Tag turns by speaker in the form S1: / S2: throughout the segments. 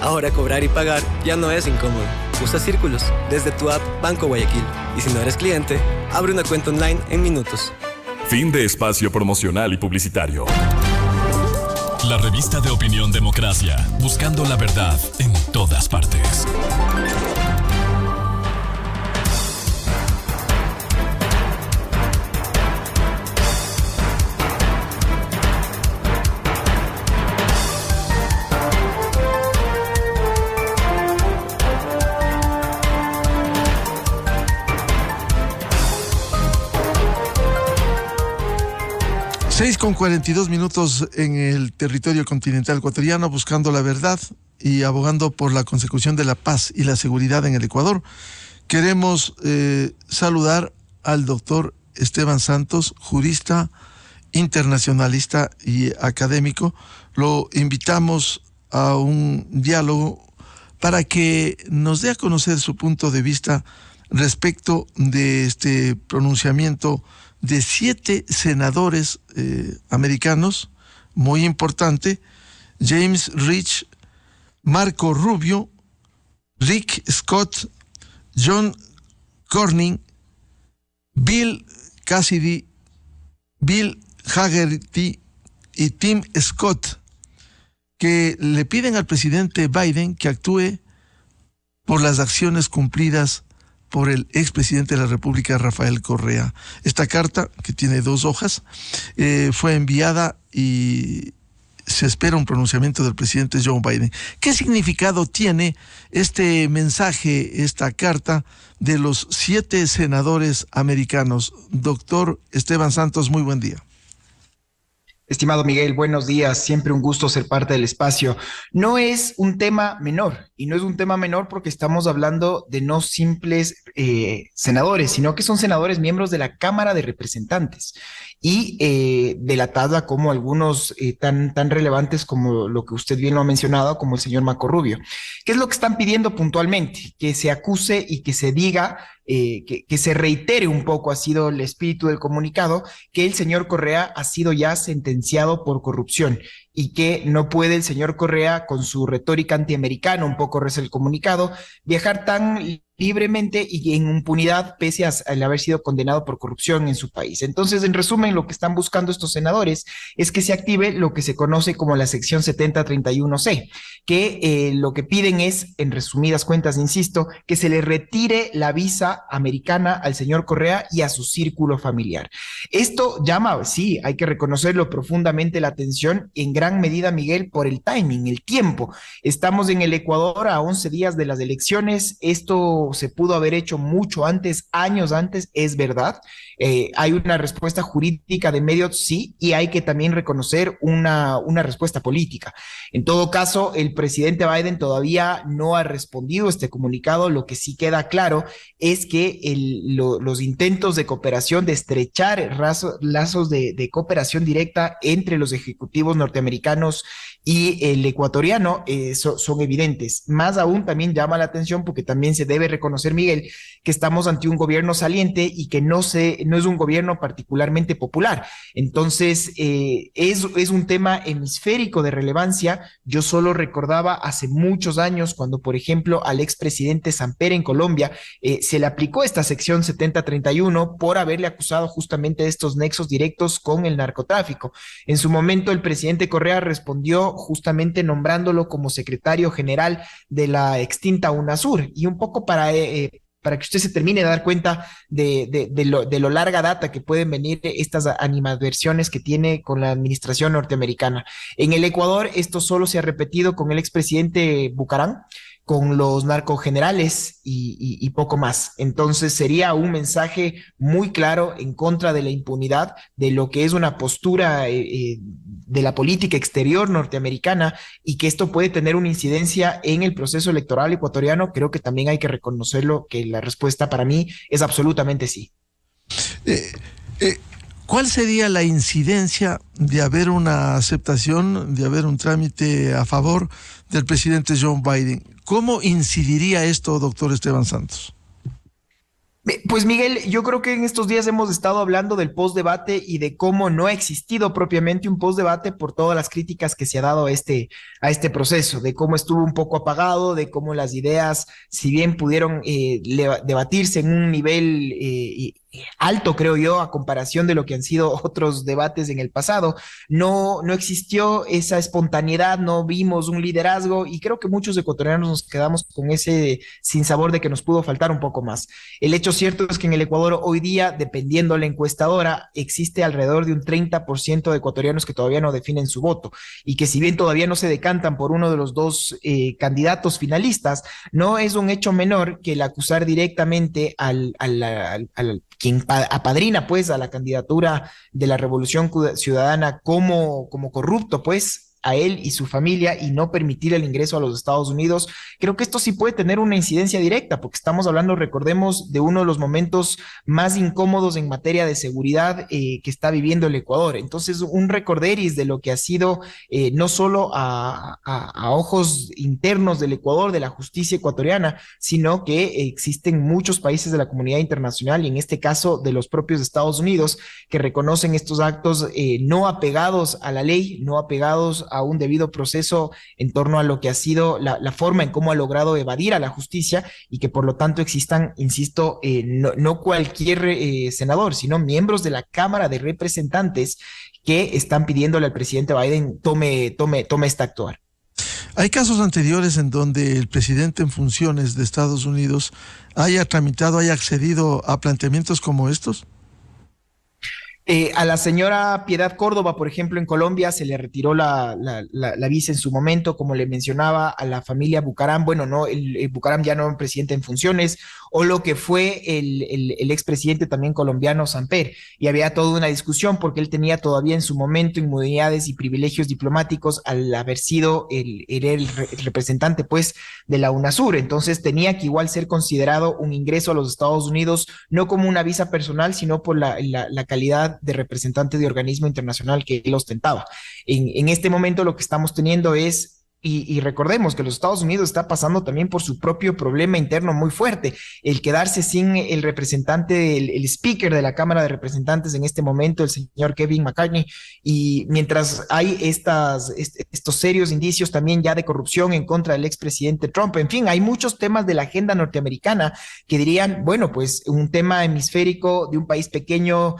S1: Ahora cobrar y pagar ya no es incómodo. Usa Círculos desde tu app Banco Guayaquil. Y si no eres cliente, abre una cuenta online en minutos.
S2: Fin de espacio promocional y publicitario.
S3: La revista de opinión Democracia, buscando la verdad en todas partes.
S4: Con 42 minutos en el territorio continental ecuatoriano, buscando la verdad y abogando por la consecución de la paz y la seguridad en el Ecuador. Queremos saludar al doctor Esteban Santos, jurista, internacionalista y académico. Lo invitamos a un diálogo para que nos dé a conocer su punto de vista respecto de este pronunciamiento de 7 senadores americanos, muy importante: James Rich, Marco Rubio, Rick Scott, John Cornyn, Bill Cassidy, Bill Hagerty y Tim Scott, que le piden al presidente Biden que actúe por las acciones cumplidas por el expresidente de la República, Rafael Correa. Esta carta, que tiene 2 hojas, fue enviada y se espera un pronunciamiento del presidente Joe Biden. ¿Qué significado tiene este mensaje, esta carta de los 7 senadores americanos? Doctor Esteban Santos, muy buen día.
S5: Estimado Miguel, buenos días. Siempre un gusto ser parte del espacio. No es un tema menor, y no es un tema menor porque estamos hablando de no simples senadores, sino que son senadores miembros de la Cámara de Representantes y delatada como algunos tan relevantes como lo que usted bien lo ha mencionado, como el señor Marco Rubio. ¿Qué es lo que están pidiendo puntualmente? Que se acuse y que se diga, que se reitere un poco, ha sido el espíritu del comunicado, que el señor Correa ha sido ya sentenciado por corrupción y que no puede el señor Correa, con su retórica antiamericana, un poco reza el comunicado, viajar tan libremente y en impunidad pese a haber sido condenado por corrupción en su país. Entonces, en resumen, lo que están buscando estos senadores es que se active lo que se conoce como la sección 7031C, que lo que piden es, en resumidas cuentas, insisto, que se le retire la visa americana al señor Correa y a su círculo familiar. Esto llama, sí, hay que reconocerlo profundamente, la atención, en gran medida, Miguel, por el timing, el tiempo. Estamos en el Ecuador a 11 días de las elecciones. Esto se pudo haber hecho mucho antes, años antes, es verdad. Hay una respuesta jurídica de medios, sí, y hay que también reconocer una respuesta política. En todo caso, el presidente Biden todavía no ha respondido a este comunicado. Lo que sí queda claro es que los intentos de cooperación, de estrechar lazos de cooperación directa entre los ejecutivos norteamericanos y el ecuatoriano son evidentes. Más aún también llama la atención porque también se debe reconocer, Miguel, que estamos ante un gobierno saliente y que no es un gobierno particularmente popular. Entonces, es un tema hemisférico de relevancia. Yo solo recordaba hace muchos años cuando, por ejemplo, al expresidente Samper en Colombia se le aplicó esta sección 7031 por haberle acusado justamente de estos nexos directos con el narcotráfico. En su momento, el presidente Correa respondió justamente nombrándolo como secretario general de la extinta UNASUR, y un poco para que usted se termine de dar cuenta de lo larga data que pueden venir estas animadversiones que tiene con la administración norteamericana. En el Ecuador esto solo se ha repetido con el expresidente Bucaram, con los narcogenerales y poco más. Entonces sería un mensaje muy claro en contra de la impunidad, de lo que es una postura de la política exterior norteamericana, y que esto puede tener una incidencia en el proceso electoral ecuatoriano. Creo que también hay que reconocerlo, que la respuesta para mí es absolutamente sí.
S4: ¿Cuál sería la incidencia de haber una aceptación, de haber un trámite a favor del presidente Joe Biden? ¿Cómo incidiría esto, doctor Esteban Santos?
S5: Pues Miguel, yo creo que en estos días hemos estado hablando del postdebate y de cómo no ha existido propiamente un postdebate por todas las críticas que se ha dado a este proceso, de cómo estuvo un poco apagado, de cómo las ideas, si bien pudieron debatirse en un nivel alto, creo yo, a comparación de lo que han sido otros debates en el pasado, no existió esa espontaneidad, no vimos un liderazgo y creo que muchos ecuatorianos nos quedamos con ese sinsabor de que nos pudo faltar un poco más. El hecho cierto es que en el Ecuador hoy día, dependiendo de la encuestadora, existe alrededor de un 30% de ecuatorianos que todavía no definen su voto y que si bien todavía no se decantan por uno de los dos candidatos finalistas, no es un hecho menor que el acusar directamente al quien apadrina pues a la candidatura de la Revolución Ciudadana como corrupto, pues a él y su familia y no permitir el ingreso a los Estados Unidos, creo que esto sí puede tener una incidencia directa, porque estamos hablando, recordemos, de uno de los momentos más incómodos en materia de seguridad que está viviendo el Ecuador. Entonces, un recorderis de lo que ha sido no solo a ojos internos del Ecuador, de la justicia ecuatoriana, sino que existen muchos países de la comunidad internacional y en este caso de los propios Estados Unidos que reconocen estos actos no apegados a la ley, no apegados a un debido proceso en torno a lo que ha sido la forma en cómo ha logrado evadir a la justicia y que por lo tanto existan, insisto, no cualquier senador, sino miembros de la Cámara de Representantes que están pidiéndole al presidente Biden tome esta actuar.
S4: ¿Hay casos anteriores en donde el presidente en funciones de Estados Unidos haya accedido a planteamientos como estos?
S5: A la señora Piedad Córdoba, por ejemplo, en Colombia se le retiró la visa en su momento, como le mencionaba a la familia Bucaram, bueno, no, el Bucaram ya no es presidente en funciones, o lo que fue el expresidente también colombiano Samper, y había toda una discusión porque él tenía todavía en su momento inmunidades y privilegios diplomáticos al haber sido el representante pues de la UNASUR, entonces tenía que igual ser considerado un ingreso a los Estados Unidos, no como una visa personal, sino por la calidad de representante de organismo internacional que él ostentaba. En este momento lo que estamos teniendo es y recordemos que los Estados Unidos está pasando también por su propio problema interno muy fuerte, el quedarse sin el representante, el speaker de la Cámara de Representantes en este momento, el señor Kevin McCarthy, y mientras hay estos serios indicios también ya de corrupción en contra del expresidente Trump, en fin, hay muchos temas de la agenda norteamericana que dirían, bueno, pues un tema hemisférico de un país pequeño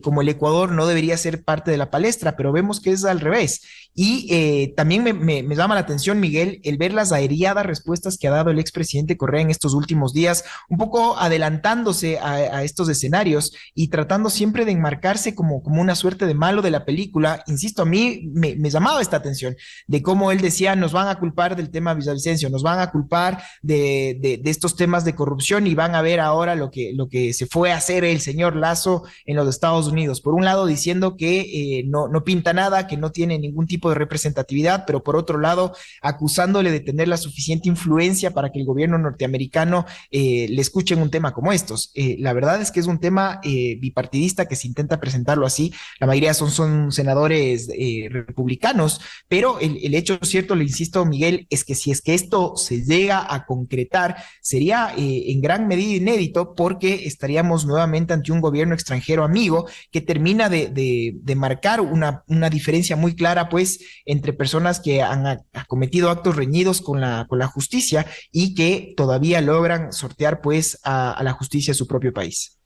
S5: como el Ecuador no debería ser parte de la palestra, pero vemos que es al revés. Y también me llama la atención, Miguel, el ver las aeriadas respuestas que ha dado el expresidente Correa en estos últimos días, un poco adelantándose a estos escenarios y tratando siempre de enmarcarse como una suerte de malo de la película. Insisto, a mí me llamaba esta atención de cómo él decía, nos van a culpar del tema Villavicencio, nos van a culpar de estos temas de corrupción y van a ver ahora lo que se fue a hacer el señor Lazo en los Estados Unidos. Por un lado diciendo que no pinta nada, que no tiene ningún tipo de representatividad, pero por otro lado acusándole de tener la suficiente influencia para que el gobierno norteamericano le escuche en un tema como estos. La verdad es que es un tema bipartidista que se intenta presentarlo así, la mayoría son senadores republicanos, pero el hecho cierto, le insisto, Miguel, es que si es que esto se llega a concretar, sería en gran medida inédito porque estaríamos nuevamente ante un gobierno extranjero amigo que termina de marcar una diferencia muy clara pues entre personas que han cometido actos reñidos con la justicia y que todavía logran sortear pues a la justicia de su propio país.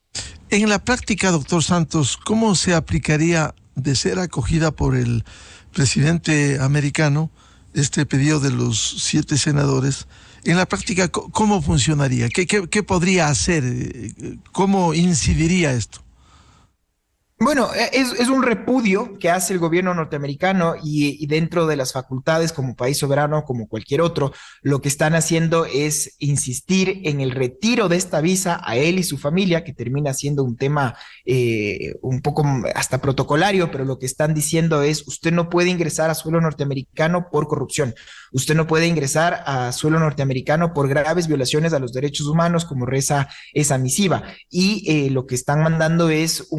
S4: En la práctica, doctor Santos, ¿cómo se aplicaría de ser acogida por el presidente americano este pedido de los 7 senadores? En la práctica, ¿cómo funcionaría? ¿Qué podría hacer? ¿Cómo incidiría esto?
S5: Bueno, es un repudio que hace el gobierno norteamericano y dentro de las facultades como país soberano, como cualquier otro, lo que están haciendo es insistir en el retiro de esta visa a él y su familia, que termina siendo un tema un poco hasta protocolario, pero lo que están diciendo es, usted no puede ingresar a suelo norteamericano por corrupción, usted no puede ingresar a suelo norteamericano por graves violaciones a los derechos humanos, como reza esa misiva, y lo que están mandando es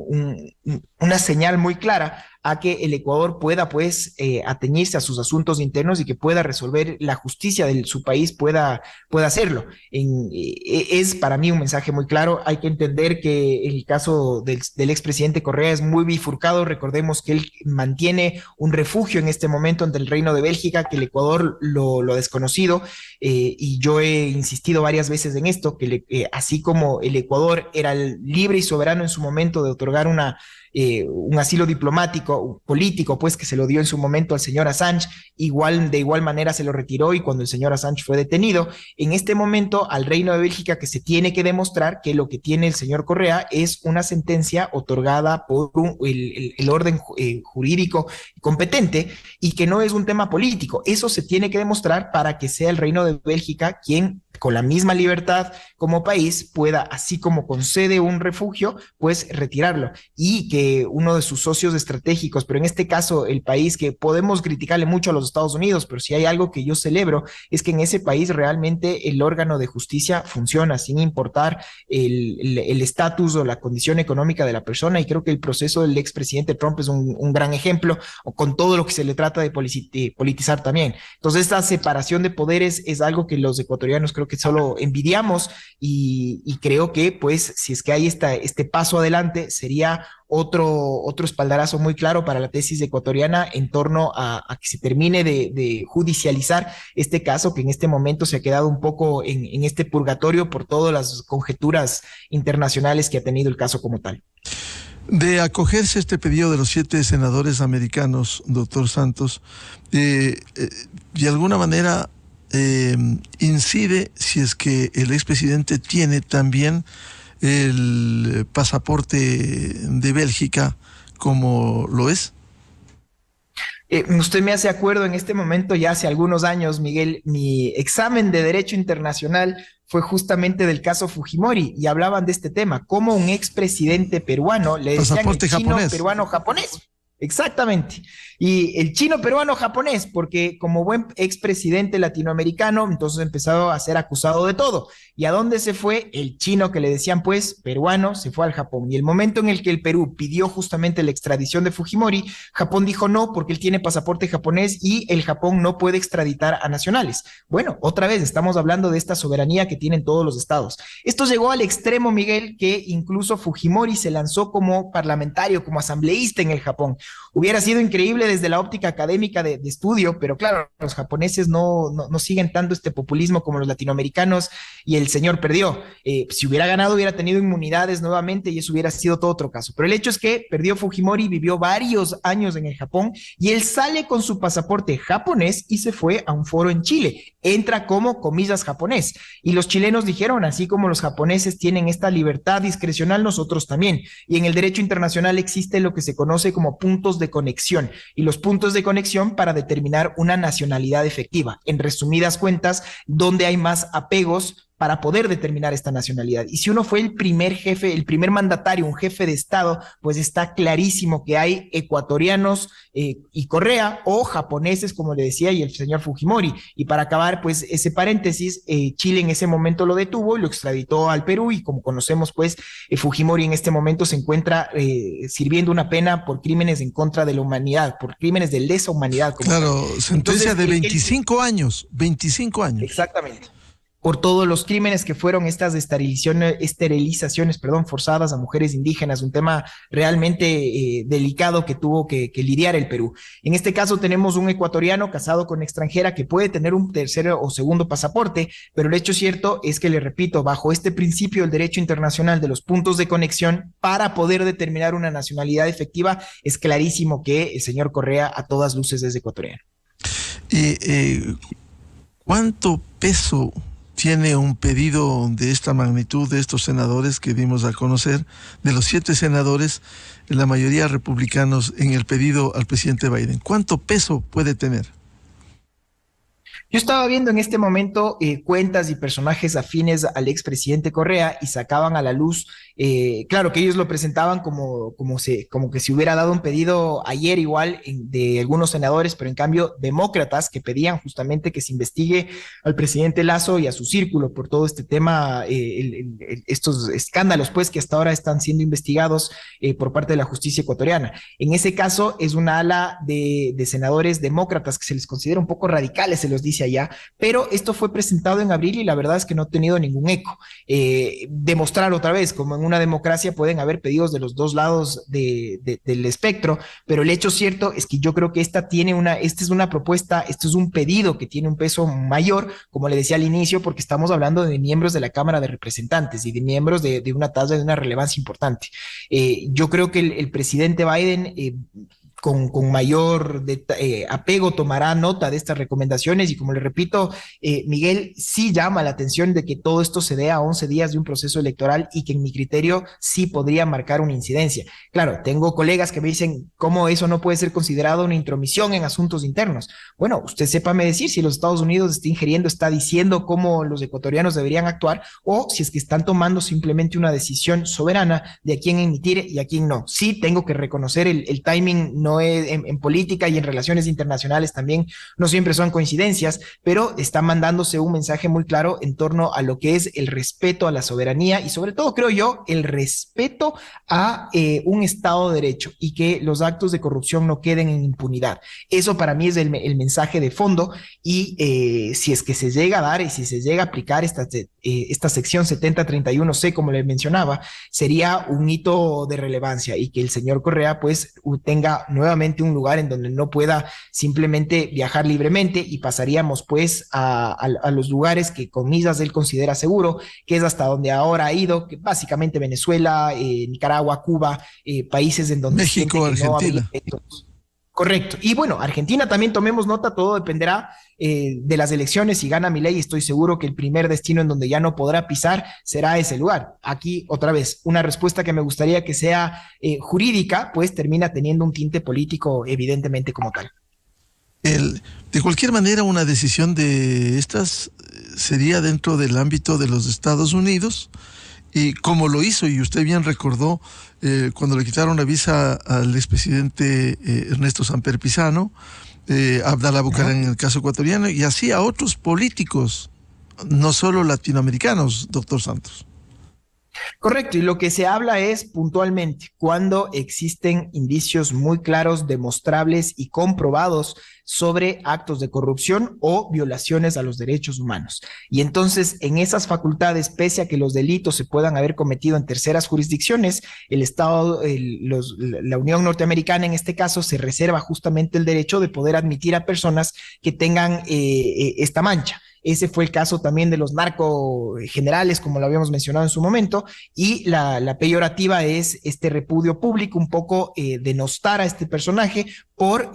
S5: una señal muy clara a que el Ecuador pueda pues atañirse a sus asuntos internos y que pueda resolver la justicia de su país, pueda hacerlo. Es para mí un mensaje muy claro. Hay que entender que el caso del expresidente Correa es muy bifurcado. Recordemos que él mantiene un refugio en este momento ante el Reino de Bélgica, que el Ecuador lo ha desconocido, y yo he insistido varias veces en esto, que así como el Ecuador era libre y soberano en su momento de otorgar un asilo diplomático, político, pues que se lo dio en su momento al señor Assange, de igual manera se lo retiró y cuando el señor Assange fue detenido, en este momento al Reino de Bélgica que se tiene que demostrar que lo que tiene el señor Correa es una sentencia otorgada por el orden jurídico competente y que no es un tema político. Eso se tiene que demostrar para que sea el Reino de Bélgica quien, con la misma libertad como país, pueda, así como concede un refugio, pues retirarlo. Y que uno de sus socios estratégicos, pero en este caso el país que podemos criticarle mucho a los Estados Unidos, pero si hay algo que yo celebro, es que en ese país realmente el órgano de justicia funciona sin importar el estatus o la condición económica de la persona, y creo que el proceso del expresidente Trump es un gran ejemplo, con todo lo que se le trata de politizar también. Entonces esta separación de poderes es algo que los ecuatorianos creo que solo envidiamos y creo que pues si es que hay este paso adelante sería otro espaldarazo muy claro para la tesis ecuatoriana en torno a que se termine de judicializar este caso que en este momento se ha quedado un poco en este purgatorio por todas las conjeturas internacionales que ha tenido el caso como tal.
S4: De acogerse este pedido de los 7 senadores americanos, doctor Santos, de alguna manera incide si es que el expresidente tiene también el pasaporte de Bélgica como lo es.
S5: Usted me hace acuerdo en este momento, ya hace algunos años, Miguel, mi examen de Derecho Internacional fue justamente del caso Fujimori y hablaban de este tema, como un expresidente peruano le decían el chino peruano japonés. Exactamente. Y el chino peruano japonés, porque como buen expresidente latinoamericano, entonces empezó a ser acusado de todo. ¿Y a dónde se fue? El chino que le decían pues peruano se fue al Japón. Y el momento en el que el Perú pidió justamente la extradición de Fujimori, Japón dijo no, porque él tiene pasaporte japonés y el Japón no puede extraditar a nacionales. Bueno, otra vez estamos hablando de esta soberanía que tienen todos los estados. Esto llegó al extremo, Miguel, que incluso Fujimori se lanzó como parlamentario, como asambleísta en el Japón. Hubiera sido increíble desde la óptica académica de estudio, pero claro, los japoneses no siguen tanto este populismo como los latinoamericanos y el señor perdió. Si hubiera ganado, hubiera tenido inmunidades nuevamente y eso hubiera sido todo otro caso. Pero el hecho es que perdió Fujimori, vivió varios años en el Japón y él sale con su pasaporte japonés y se fue a un foro en Chile. Entra como, comillas, japonés. Y los chilenos dijeron, así como los japoneses tienen esta libertad discrecional, nosotros también. Y en el derecho internacional existe lo que se conoce como puntos de conexión. Y los puntos de conexión para determinar una nacionalidad efectiva. En resumidas cuentas, donde hay más apegos para poder determinar esta nacionalidad. Y si uno fue el primer jefe, el primer mandatario, un jefe de Estado, pues está clarísimo que hay ecuatorianos y Correa o japoneses, como le decía, y el señor Fujimori. Y para acabar, pues ese paréntesis, Chile en ese momento lo detuvo y lo extraditó al Perú y como conocemos, pues Fujimori en este momento se encuentra sirviendo una pena por crímenes en contra de la humanidad, por crímenes de lesa humanidad.
S4: Claro, sentencia de 25 años, 25 años.
S5: Exactamente. Por todos los crímenes que fueron estas esterilizaciones, forzadas a mujeres indígenas, un tema realmente delicado que tuvo que lidiar el Perú. En este caso tenemos un ecuatoriano casado con extranjera que puede tener un tercer o segundo pasaporte, pero el hecho cierto es que, le repito, bajo este principio del derecho internacional de los puntos de conexión, para poder determinar una nacionalidad efectiva, es clarísimo que el señor Correa a todas luces es ecuatoriano.
S4: ¿Cuánto peso tiene un pedido de esta magnitud de estos senadores que dimos a conocer, de los 7 senadores, la mayoría republicanos, en el pedido al presidente Biden? ¿Cuánto peso puede tener?
S5: Yo estaba viendo en este momento cuentas y personajes afines al expresidente Correa y sacaban a la luz, claro que ellos lo presentaban como que se hubiera dado un pedido ayer igual de algunos senadores, pero en cambio demócratas que pedían justamente que se investigue al presidente Lazo y a su círculo por todo este tema, estos escándalos pues que hasta ahora están siendo investigados por parte de la justicia ecuatoriana. En ese caso es una ala de senadores demócratas que se les considera un poco radicales, se los dice allá, pero esto fue presentado en abril y la verdad es que no ha tenido ningún eco. Demostrar otra vez, como en una democracia pueden haber pedidos de los dos lados del espectro, pero el hecho cierto es que yo creo que esta es una propuesta, esto es un pedido que tiene un peso mayor, como le decía al inicio, porque estamos hablando de miembros de la Cámara de Representantes y de miembros de una talla de una relevancia importante. Yo creo que el presidente Biden con mayor apego tomará nota de estas recomendaciones y como le repito, Miguel, sí llama la atención de que todo esto se dé a 11 días de un proceso electoral y que en mi criterio sí podría marcar una incidencia. Claro, tengo colegas que me dicen cómo eso no puede ser considerado una intromisión en asuntos internos. Bueno, usted sépame decir si los Estados Unidos está ingiriendo, está diciendo cómo los ecuatorianos deberían actuar o si es que están tomando simplemente una decisión soberana de a quién emitir y a quién no. Sí tengo que reconocer el timing no es, en política y en relaciones internacionales también no siempre son coincidencias, pero está mandándose un mensaje muy claro en torno a lo que es el respeto a la soberanía y sobre todo, creo yo, el respeto a un Estado de Derecho y que los actos de corrupción no queden en impunidad. Eso para mí es el mensaje de fondo y si es que se llega a dar y si se llega a aplicar esta sección 7031C, como le mencionaba, sería un hito de relevancia y que el señor Correa pues tenga nuevamente un lugar en donde no pueda simplemente viajar libremente y pasaríamos pues a los lugares que comillas él considera seguro, que es hasta donde ahora ha ido, que básicamente Venezuela, Nicaragua, Cuba, países en donde
S4: México, Argentina.
S5: Correcto. Y bueno, Argentina también tomemos nota, todo dependerá de las elecciones. Si gana Milei, estoy seguro que el primer destino en donde ya no podrá pisar será ese lugar. Aquí, otra vez, una respuesta que me gustaría que sea jurídica, pues termina teniendo un tinte político evidentemente como tal.
S4: De cualquier manera, una decisión de estas sería dentro del ámbito de los Estados Unidos. Y como lo hizo, y usted bien recordó, cuando le quitaron la visa al expresidente Ernesto Samper Pizano, Abdalá Bucaram en el caso ecuatoriano, y así a otros políticos, no solo latinoamericanos, doctor Santos.
S5: Correcto, y lo que se habla es puntualmente cuando existen indicios muy claros, demostrables y comprobados sobre actos de corrupción o violaciones a los derechos humanos. Y entonces, en esas facultades, pese a que los delitos se puedan haber cometido en terceras jurisdicciones, el Estado, la Unión Norteamericana en este caso, se reserva justamente el derecho de poder admitir a personas que tengan esta mancha. Ese fue el caso también de los narcogenerales, como lo habíamos mencionado en su momento, y la peyorativa es este repudio público, un poco denostar a este personaje por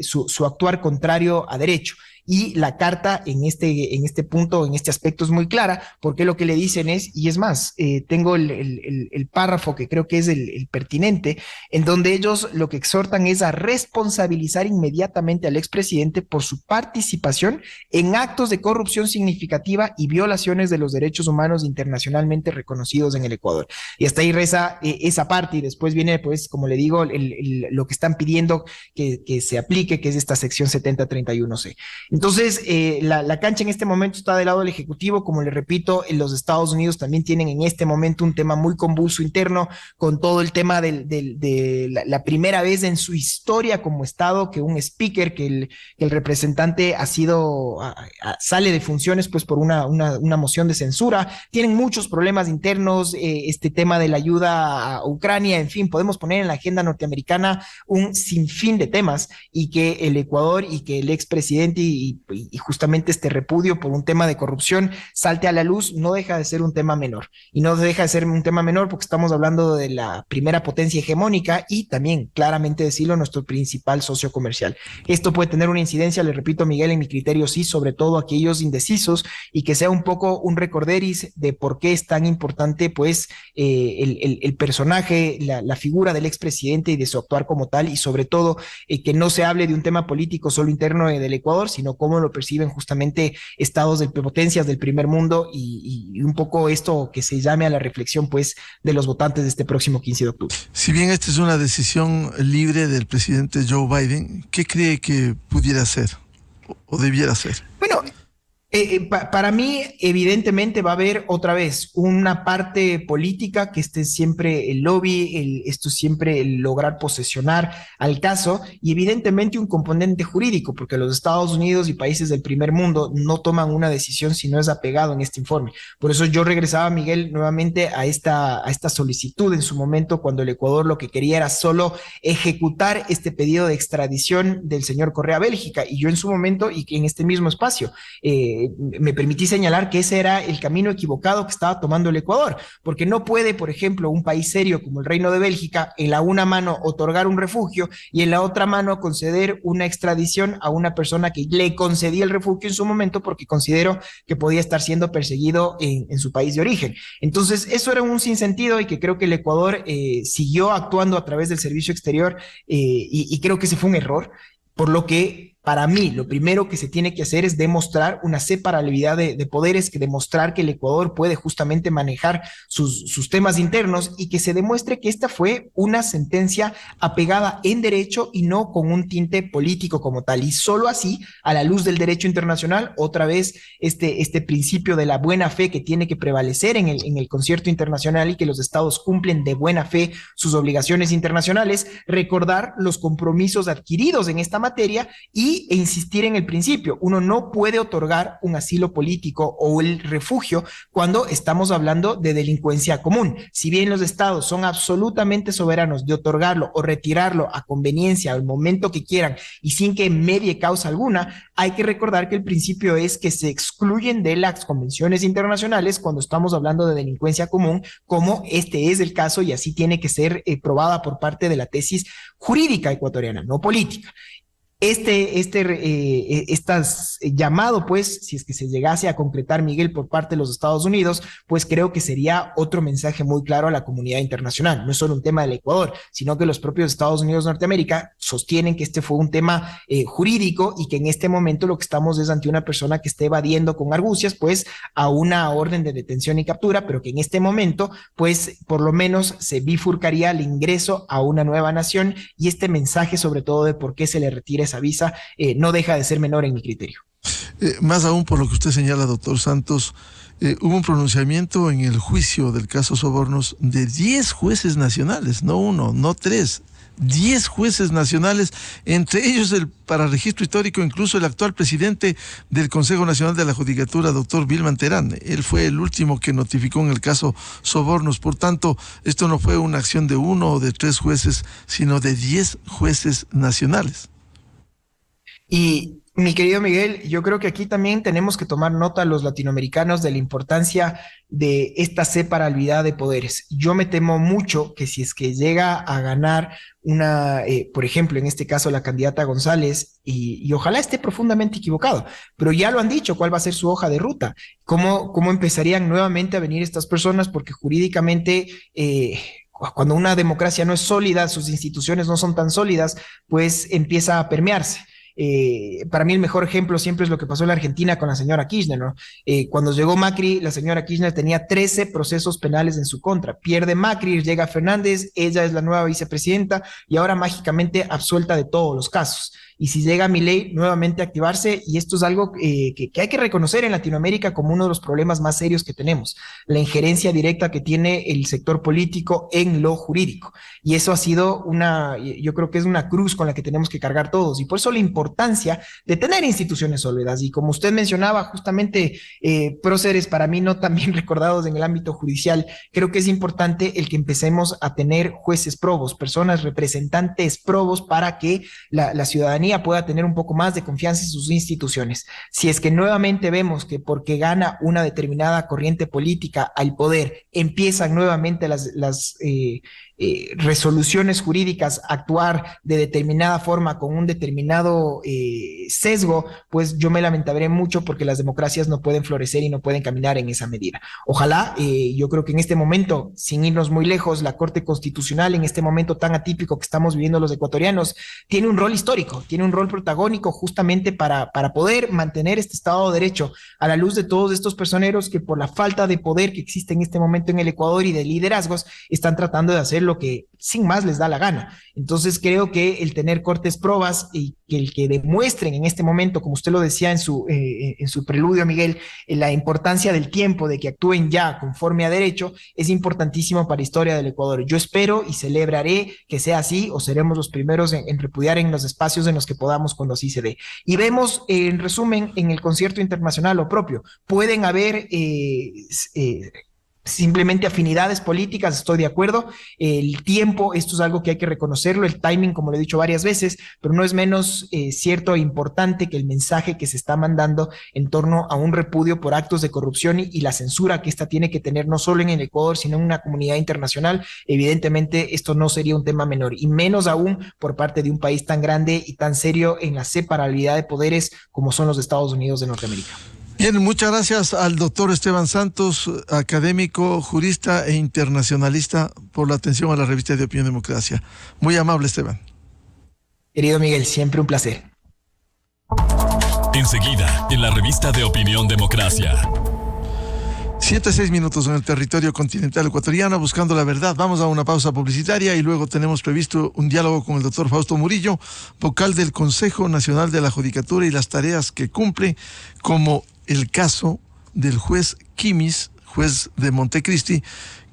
S5: su actuar contrario a derecho. Y la carta en este punto, en este aspecto es muy clara, porque lo que le dicen es, y es más, tengo el párrafo que creo que es el pertinente, en donde ellos lo que exhortan es a responsabilizar inmediatamente al expresidente por su participación en actos de corrupción significativa y violaciones de los derechos humanos internacionalmente reconocidos en el Ecuador. Y hasta ahí reza esa parte, y después viene, pues, como le digo, lo que están pidiendo que se aplique, que es esta sección 7031C. Entonces, la cancha en este momento está del lado del Ejecutivo. Como le repito, en los Estados Unidos también tienen en este momento un tema muy convulso interno con todo el tema de la primera vez en su historia como Estado que un speaker, que el representante sale de funciones pues por una moción de censura. Tienen muchos problemas internos, este tema de la ayuda a Ucrania, en fin, podemos poner en la agenda norteamericana un sinfín de temas y que el Ecuador y que el expresidente y justamente este repudio por un tema de corrupción salte a la luz, no deja de ser un tema menor. Y no deja de ser un tema menor porque estamos hablando de la primera potencia hegemónica y también, claramente decirlo, nuestro principal socio comercial. Esto puede tener una incidencia, le repito, Miguel, en mi criterio sí, sobre todo aquellos indecisos, y que sea un poco un recorderis de por qué es tan importante pues el personaje, la figura del expresidente y de su actuar como tal, y sobre todo que no se hable de un tema político solo interno del Ecuador, sino o cómo lo perciben justamente estados de potencias del primer mundo y un poco esto que se llame a la reflexión pues de los votantes de este próximo 15 de octubre.
S4: Si bien esta es una decisión libre del presidente Joe Biden, ¿qué cree que pudiera hacer o debiera hacer?
S5: Bueno, para mí, evidentemente, va a haber otra vez una parte política que esté siempre el lobby, esto siempre el lograr posesionar al caso, y evidentemente un componente jurídico, porque los Estados Unidos y países del primer mundo no toman una decisión si no es apegado en este informe. Por eso yo regresaba, Miguel, nuevamente a esta solicitud en su momento, cuando el Ecuador lo que quería era solo ejecutar este pedido de extradición del señor Correa a Bélgica, y yo en su momento, y en este mismo espacio, me permití señalar que ese era el camino equivocado que estaba tomando el Ecuador, porque no puede, por ejemplo, un país serio como el Reino de Bélgica, en la una mano otorgar un refugio y en la otra mano conceder una extradición a una persona que le concedía el refugio en su momento porque consideró que podía estar siendo perseguido en su país de origen. Entonces, eso era un sinsentido y que creo que el Ecuador siguió actuando a través del servicio exterior y creo que ese fue un error, por lo que para mí, lo primero que se tiene que hacer es demostrar una separabilidad de poderes, que demostrar que el Ecuador puede justamente manejar sus temas internos y que se demuestre que esta fue una sentencia apegada en derecho y no con un tinte político como tal. Y solo así, a la luz del derecho internacional, otra vez este principio de la buena fe que tiene que prevalecer en el concierto internacional y que los estados cumplen de buena fe sus obligaciones internacionales, recordar los compromisos adquiridos en esta materia e insistir en el principio. Uno no puede otorgar un asilo político o el refugio cuando estamos hablando de delincuencia común. Si bien los estados son absolutamente soberanos de otorgarlo o retirarlo a conveniencia al momento que quieran y sin que medie causa alguna, hay que recordar que el principio es que se excluyen de las convenciones internacionales cuando estamos hablando de delincuencia común, como este es el caso y así tiene que ser probada por parte de la tesis jurídica ecuatoriana, no política. Llamado, pues, si es que se llegase a concretar, Miguel, por parte de los Estados Unidos, pues creo que sería otro mensaje muy claro a la comunidad internacional. No es solo un tema del Ecuador, sino que los propios Estados Unidos de Norteamérica sostienen que este fue un tema jurídico y que en este momento lo que estamos es ante una persona que esté evadiendo con argucias, pues, a una orden de detención y captura, pero que en este momento, pues, por lo menos se bifurcaría el ingreso a una nueva nación y este mensaje, sobre todo, de por qué se le retira esa visa, no deja de ser menor en mi criterio.
S4: Más aún por lo que usted señala, doctor Santos, hubo un pronunciamiento en el juicio del caso Sobornos de 10 jueces nacionales, no uno, no 3, 10 jueces nacionales, entre ellos para registro histórico, incluso el actual presidente del Consejo Nacional de la Judicatura, doctor Vilman Terán. Él fue el último que notificó en el caso Sobornos. Por tanto, esto no fue una acción de 1 o de 3 jueces, sino de 10 jueces nacionales.
S5: Y mi querido Miguel, yo creo que aquí también tenemos que tomar nota los latinoamericanos de la importancia de esta separabilidad de poderes. Yo me temo mucho que si es que llega a ganar por ejemplo, en este caso la candidata González, y ojalá esté profundamente equivocado, pero ya lo han dicho, cuál va a ser su hoja de ruta, cómo empezarían nuevamente a venir estas personas, porque jurídicamente cuando una democracia no es sólida, sus instituciones no son tan sólidas, pues empieza a permearse. Para mí el mejor ejemplo siempre es lo que pasó en la Argentina con la señora Kirchner, ¿no? Cuando llegó Macri, la señora Kirchner tenía 13 procesos penales en su contra. Pierde Macri, llega Fernández, ella es la nueva vicepresidenta y ahora mágicamente absuelta de todos los casos. Y si llega Milei, nuevamente a activarse, y esto es algo que hay que reconocer en Latinoamérica como uno de los problemas más serios que tenemos, la injerencia directa que tiene el sector político en lo jurídico. Y eso ha sido yo creo que es una cruz con la que tenemos que cargar todos, y por eso la importancia de tener instituciones sólidas. Y como usted mencionaba, justamente próceres para mí no tan bien recordados en el ámbito judicial, creo que es importante el que empecemos a tener jueces probos, personas representantes probos para que la ciudadanía pueda tener un poco más de confianza en sus instituciones. Si es que nuevamente vemos que porque gana una determinada corriente política al poder, empiezan nuevamente resoluciones jurídicas actuar de determinada forma con un determinado sesgo, pues yo me lamentaré mucho porque las democracias no pueden florecer y no pueden caminar en esa medida. Ojalá, yo creo que en este momento, sin irnos muy lejos, la Corte Constitucional en este momento tan atípico que estamos viviendo los ecuatorianos, tiene un rol histórico, tiene un rol protagónico justamente para poder mantener este Estado de Derecho a la luz de todos estos personeros que por la falta de poder que existe en este momento en el Ecuador y de liderazgos, están tratando de hacer lo que sin más les da la gana. Entonces creo que el tener cortes probas y que el que demuestren en este momento, como usted lo decía en su preludio, Miguel, la importancia del tiempo, de que actúen ya conforme a derecho, es importantísimo para la historia del Ecuador. Yo espero y celebraré que sea así, o seremos los primeros en repudiar en los espacios en los que podamos cuando así se dé. Y vemos, en resumen, en el concierto internacional lo propio. Pueden haber simplemente afinidades políticas, estoy de acuerdo. El tiempo, esto es algo que hay que reconocerlo, el timing, como lo he dicho varias veces, pero no es menos cierto e importante que el mensaje que se está mandando en torno a un repudio por actos de corrupción y la censura que esta tiene que tener no solo en el Ecuador, sino en una comunidad internacional. Evidentemente, esto no sería un tema menor, y menos aún por parte de un país tan grande y tan serio en la separabilidad de poderes como son los Estados Unidos de Norteamérica.
S4: Bien, muchas gracias al doctor Esteban Santos, académico, jurista e internacionalista, por la atención a la revista de Opinión Democracia. Muy amable, Esteban.
S5: Querido Miguel, siempre un placer.
S3: Enseguida, en la revista de Opinión Democracia.
S4: 7-6 minutos en el territorio continental ecuatoriano, buscando la verdad. Vamos a una pausa publicitaria y luego tenemos previsto un diálogo con el doctor Fausto Murillo, vocal del Consejo Nacional de la Judicatura y las tareas que cumple, como el caso del juez Quimis, juez de Montecristi,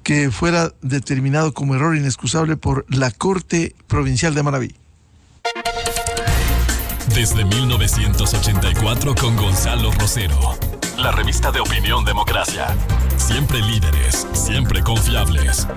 S4: que fuera determinado como error inexcusable por la Corte Provincial de Manabí.
S3: Desde 1984 con Gonzalo Rosero. La revista de Opinión Democracia. Siempre líderes, siempre confiables.